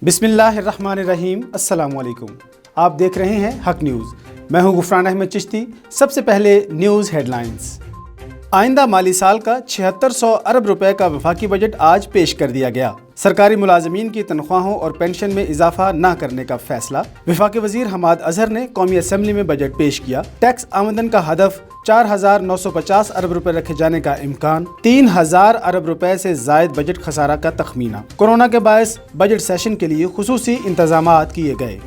بسم اللہ الرحمن الرحیم۔ السلام علیکم، آپ دیکھ رہے ہیں حق نیوز۔ میں ہوں غفران احمد چشتی۔ سب سے پہلے نیوز ہیڈ لائنز۔ آئندہ مالی سال کا 7600 ارب روپے کا وفاقی بجٹ آج پیش کر دیا گیا۔ سرکاری ملازمین کی تنخواہوں اور پینشن میں اضافہ نہ کرنے کا فیصلہ۔ وفاقی وزیر حماد اظہر نے قومی اسمبلی میں بجٹ پیش کیا۔ ٹیکس آمدن کا ہدف 4950 ارب روپے رکھے جانے کا امکان۔ 3000 ارب روپے سے زائد بجٹ خسارہ کا تخمینہ۔ کورونا کے باعث بجٹ سیشن کے لیے خصوصی انتظامات کیے گئے۔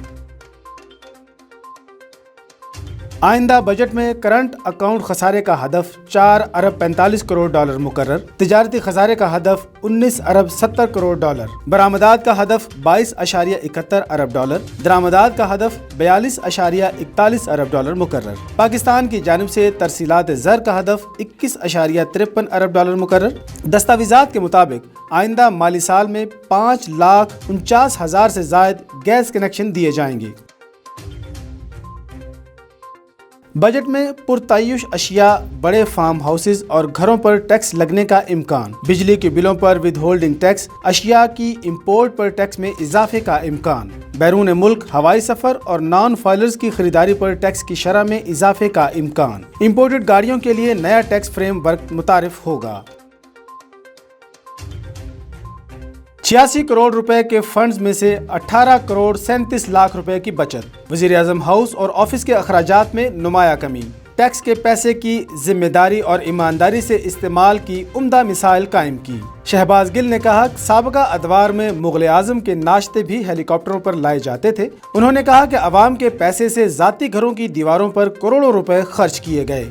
آئندہ بجٹ میں کرنٹ اکاؤنٹ خسارے کا ہدف 4 ارب 45 کروڑ ڈالر مقرر۔ تجارتی خسارے کا ہدف 19 ارب 70 کروڑ ڈالر۔ برآمدات کا ہدف 22.71 ارب ڈالر۔ درآمدات کا ہدف 42.41 ارب ڈالر مقرر۔ پاکستان کی جانب سے ترسیلات زر کا ہدف 21.53 ارب ڈالر مقرر۔ دستاویزات کے مطابق آئندہ مالی سال میں 5,49,000 سے زائد گیس کنیکشن دیے جائیں گے۔ بجٹ میں پرتعیش اشیاء، بڑے فارم ہاؤسز اور گھروں پر ٹیکس لگنے کا امکان۔ بجلی کے بلوں پر ود ہولڈنگ ٹیکس، اشیاء کی امپورٹ پر ٹیکس میں اضافے کا امکان۔ بیرون ملک ہوائی سفر اور نان فائلرز کی خریداری پر ٹیکس کی شرح میں اضافے کا امکان۔ امپورٹڈ گاڑیوں کے لیے نیا ٹیکس فریم ورک متعارف ہوگا۔ 86 کروڑ روپے کے فنڈز میں سے 18 کروڑ 37 لاکھ روپے کی بچت۔ وزیر اعظم ہاؤس اور آفس کے اخراجات میں نمایاں کمی۔ ٹیکس کے پیسے کی ذمہ داری اور ایمانداری سے استعمال کی عمدہ مثال قائم کی۔ شہباز گل نے کہا کہ سابقہ ادوار میں مغل اعظم کے ناشتے بھی ہیلی کاپٹروں پر لائے جاتے تھے۔ انہوں نے کہا کہ عوام کے پیسے سے ذاتی گھروں کی دیواروں پر کروڑوں روپے خرچ کیے گئے۔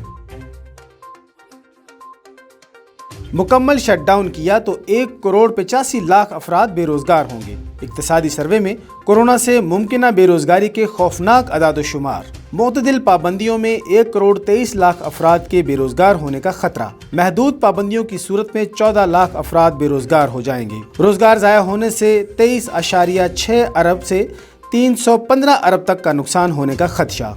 مکمل شٹ ڈاؤن کیا تو 1 کروڑ 85 لاکھ افراد بے روزگار ہوں گے۔ اقتصادی سروے میں کورونا سے ممکنہ بے روزگاری کے خوفناک اعداد و شمار۔ معتدل پابندیوں میں 1 کروڑ 23 لاکھ افراد کے بے روزگار ہونے کا خطرہ۔ محدود پابندیوں کی صورت میں 14 لاکھ افراد بے روزگار ہو جائیں گے۔ روزگار ضائع ہونے سے 23.6 ارب سے 315 ارب تک کا نقصان ہونے کا خدشہ۔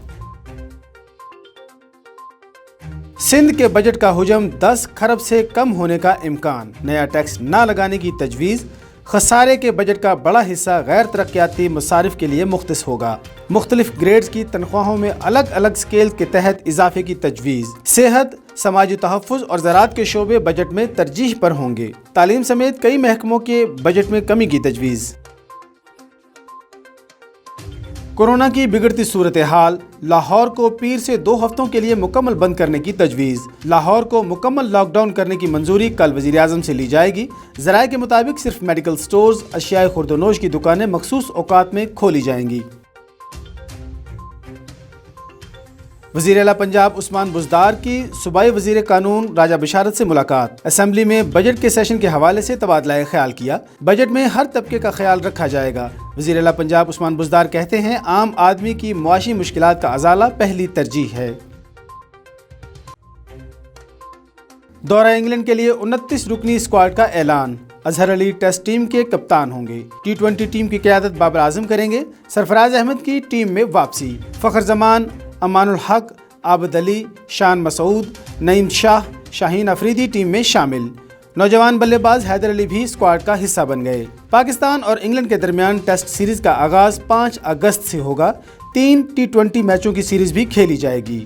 سندھ کے بجٹ کا حجم 10 کھرب سے کم ہونے کا امکان۔ نیا ٹیکس نہ لگانے کی تجویز۔ خسارے کے بجٹ کا بڑا حصہ غیر ترقیاتی مصارف کے لیے مختص ہوگا۔ مختلف گریڈز کی تنخواہوں میں الگ الگ سکیل کے تحت اضافے کی تجویز۔ صحت، سماجی تحفظ اور زراعت کے شعبے بجٹ میں ترجیح پر ہوں گے۔ تعلیم سمیت کئی محکموں کے بجٹ میں کمی کی تجویز۔ کورونا کی بگڑتی صورتحال۔ لاہور کو پیر سے 2 ہفتوں کے لیے مکمل بند کرنے کی تجویز۔ لاہور کو مکمل لاک ڈاؤن کرنے کی منظوری کل وزیر اعظم سے لی جائے گی۔ ذرائع کے مطابق صرف میڈیکل سٹورز، اشیاء خورد و نوش کی دکانیں مخصوص اوقات میں کھولی جائیں گی۔ وزیر اعلیٰ پنجاب عثمان بزدار کی صوبائی وزیر قانون راجہ بشارت سے ملاقات۔ اسمبلی میں بجٹ کے سیشن کے حوالے سے تبادلہ خیال کیا۔ بجٹ میں ہر طبقے کا خیال رکھا جائے گا۔ وزیر اعلیٰ پنجاب عثمان بزدار کہتے ہیں عام آدمی کی معاشی مشکلات کا ازالہ پہلی ترجیح ہے۔ دورہ انگلینڈ کے لیے 29 رکنی اسکواڈ کا اعلان۔ اظہر علی ٹیسٹ ٹیم کے کپتان ہوں گے۔ T20 ٹیم کی قیادت بابر اعظم کریں گے۔ سرفراز احمد کی ٹیم میں واپسی۔ فخر زمان، امان الحق، عابد علی، شان مسعود، نعیم شاہ، شاہین افریدی ٹیم میں شامل۔ نوجوان بلے باز حیدر علی بھی اسکواڈ کا حصہ بن گئے۔ پاکستان اور انگلینڈ کے درمیان ٹیسٹ سیریز کا آغاز 5 اگست سے ہوگا۔ 3 T20 میچوں کی سیریز بھی کھیلی جائے گی۔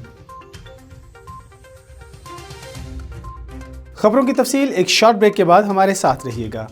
خبروں کی تفصیل ایک شارٹ بریک کے بعد ہمارے ساتھ رہیے گا۔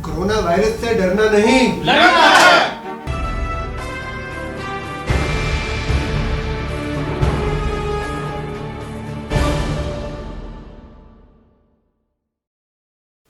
کورونا وائرس سے ڈرنا نہیں، لڑنا ہے۔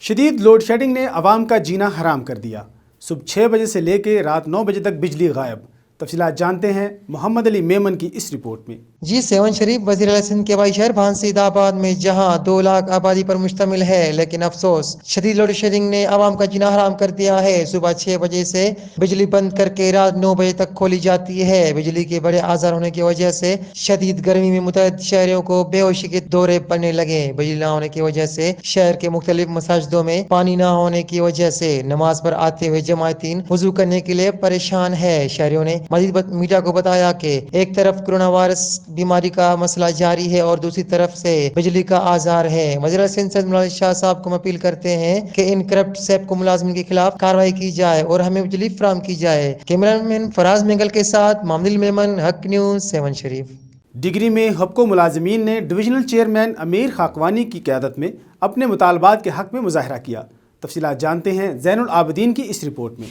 शदीद लोड शेडिंग ने आवाम का जीना हराम कर दिया। सुबह 6 बजे से लेकर रात 9 बजे तक बिजली गायब। तफसीलात जानते हैं मोहम्मद अली मेमन की इस रिपोर्ट में। G7 शरीफ वज़ीर आला सिंध के भाई शहर भानसीदाबाद में जहां 2 लाख आबादी पर मुश्तमिल है, लेकिन अफसोस शदीद लोड शेडिंग ने आवाम का जीना हराम कर दिया है। सुबह 6 बजे से बिजली बंद करके रात 9 बजे तक खोली जाती है। बिजली के बड़े आज़ार होने की वजह से शदीद गर्मी में मुतअद्दिद शहरियों को बेहोशी के दौरे पड़ने लगे। बिजली न होने की वजह से शहर के मुख्तलिफ मसाजिदों में पानी न होने की वजह से नमाज पर आते हुए जमायतीन वुजू करने के लिए परेशान है। शहरियों ने मजीद मीडिया को बताया कि एक तरफ कोरोना वायरस बीमारी का मसला जारी है और दूसरी तरफ से बिजली का आजार है। वज़ीर सिंध सैयद मुराद शाह साहब को अपील करते हैं कि इन करप्ट सेप्को मुलाजिमिन के खिलाफ कार्रवाई की जाए और हमें बिजली फराहम की जाए। कैमरामैन फराज मेंगल के साथ मोहम्मद मेमन, हक न्यूज़ 7 शरीफ। डिग्री में हब्को मुलाजमीन ने डिविजनल चेयरमैन अमीर खाकवानी की क़यादत में अपने मुतालबात के हक़ में मुजाहरा किया। तफसीलात जानते हैं ज़ैनुल आबिदीन की इस रिपोर्ट में।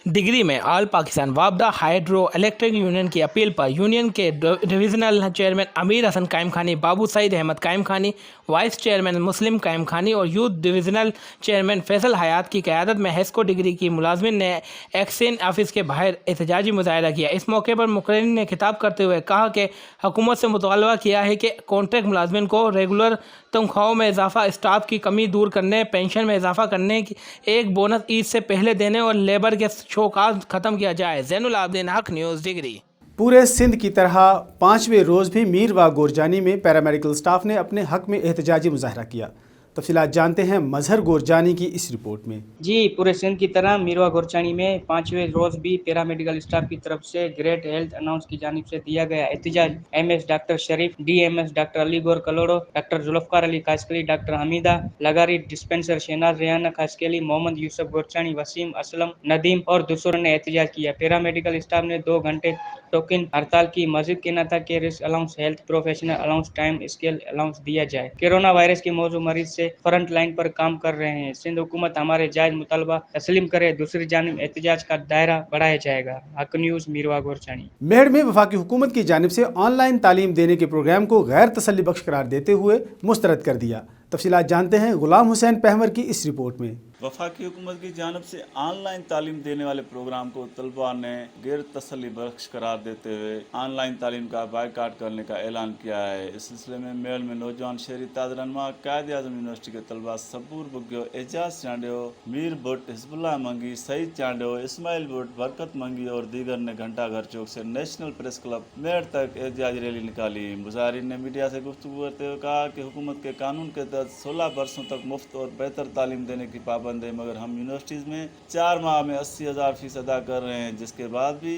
डिग्री में ऑल पाकिस्तान वापडा हाइड्रो इलेक्ट्रिक यूनियन की अपील पर यूनियन के डिविजनल चेयरमैन अमीर हसन कायम खानी, बाबू सईद अहमद कायम खानी, वाइस चेयरमैन मुस्लिम कायम खानी और यूथ डिविजनल चेयरमैन फैसल हयात की क़यादत में हेस्को डिग्री की मुलाजमिन ने एक्सचेंज ऑफिस के बाहर एहतजाजी मुजाहरा किया। इस मौके पर मुकर्रिन ने खिताब करते हुए कहा कि हुकूमत से मुतालबा किया है कि कॉन्ट्रैक्ट मुलाजमिन को रेगुलर तनख्वाहों में इजाफा, स्टाफ की कमी दूर करने, पेंशन में इजाफा करने, एक बोनस ईद से पहले देने और लेबर के शोकाज ख़त्म किया जाए। ज़ैनुल आबिदीन, हक न्यूज़, डिग्री। पूरे सिंध की तरह 5वें रोज़ भी मीर व गोरजानी में पैरामेडिकल स्टाफ ने अपने हक़ में एहतजाजी मुजाहरा किया। तफसीलात जानते हैं मजहर गोरजानी की इस रिपोर्ट में। जी, पूरे सिंध की तरह मीरवा गोरचानी में 5वें रोज़ भी पैरामेडिकल स्टाफ की तरफ से ग्रेट हेल्थ अनाउंस की जानिब से दिया गया एहतजाज MS doctor Sharif, DMS doctor Ali Gaur Kalhoro, doctor Zulfiqar Ali Khaskheli, doctor Hameeda लगारी, डिस्पेंसर शहनाज रेहाना खासकली, मोहम्मद यूसुफ गोरचानी, वसीम असलम, नदीम और दूसरों ने एहतजाज किया। पैरामेडिकल स्टाफ ने 2 घंटे टोकन हड़ताल की। मजीद कहना था कि risk allowance, health professional allowance, time scale allowance दिया जाए। कोरोना वायरस के मौजूद मरीज से फ्रंट लाइन पर काम कर रहे हैं। सिंध हुकूमत हमारे जायज मुतालबा तस्लीम करे, दूसरी जानिब एहतजाज का दायरा बढ़ाया जाएगा। हक न्यूज़, मीरवा गोरचानी। मेहड़ में वफाकी हुकूमत की जानिब से ऑनलाइन तालीम देने के प्रोग्राम को गैर तसल्ली बख्श करार देते हुए मुस्तरद कर दिया। तफसीलात जानते हैं गुलाम हुसैन पहवर की इस रिपोर्ट में। वफाकी हुकूमत की जानिब से ऑनलाइन तालीम देने वाले प्रोग्राम को तलबा ने गैर तसल्ली बख्श करार देते हुए ऑनलाइन तालीम का बायकाट करने का ऐलान किया है। इस सिलसिले में मेल में नौजवान शहरी ताजरनमा, कायद आज़म यूनिवर्सिटी के तलबा सबूर बुग्यो, एजाज चांडियो, मीर भुट्ट, हिजबुल्लाह मंगी, सईद चांडियो, इस्माइल भुट्ट, बरकत मंगी और दीगर ने घंटा घर चौक से नेशनल प्रेस क्लब मेड़ तक एहतजाजी रैली निकाली। मुजाहिरीन ने मीडिया से गुफ्तगू करते हुए कहा कि हुकूमत के कानून के तहत 16 बरसों तक मुफ्त और बेहतर तालीम देने की पाबंदी है, मगर हम यूनिवर्सिटीज़ में 4 माह में 80,000 फीस अदा कर रहे हैं, जिसके बाद भी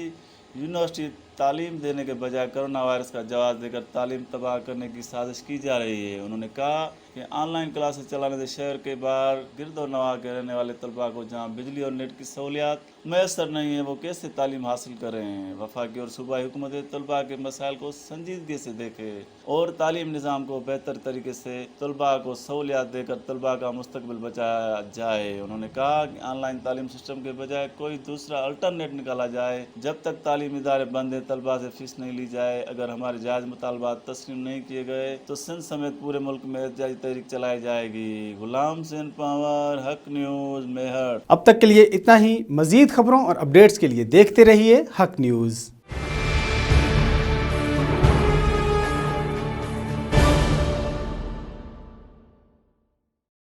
यूनिवर्सिटी तालीम देने के बजाय कोरोना वायरस का जवाब देकर तालीम तबाह करने की साजिश की जा रही है। उन्होंने कहा कि ऑनलाइन क्लासेस चलाने से शहर के बाहर गिरदो नवाह के रहने वाले तलबा को जहाँ बिजली और नेट की सहूलियात मैसर नहीं है, वो कैसे तालीम हासिल कर रहे हैं। वफाकी और सूबाई हुकूमत तलबा के मसाइल को संजीदगी से देखे और तालीम निज़ाम को बेहतर तरीके से तलबा को सहूलियात देकर तलबा का मुस्तकबिल बचाया जाए। उन्होंने कहा कि ऑनलाइन तालीम सिस्टम के बजाय कोई दूसरा अल्टरनेट निकाला जाए। जब तक तालीम इदारे बंद है, तलबा से फीस नहीं ली जाए, अगर हमारे जायज़ मुतालबात तस्लीम नहीं किए गए तो सिंध समेत पूरे मुल्क में एहतजाजी तहरीक चलाई जाएगी। गुलाम हुसैन पवार, हक न्यूज़, मेहर। अब तक के लिए इतना ही। मजीद खबरों और अपडेट्स के लिए देखते रहिए हक न्यूज़।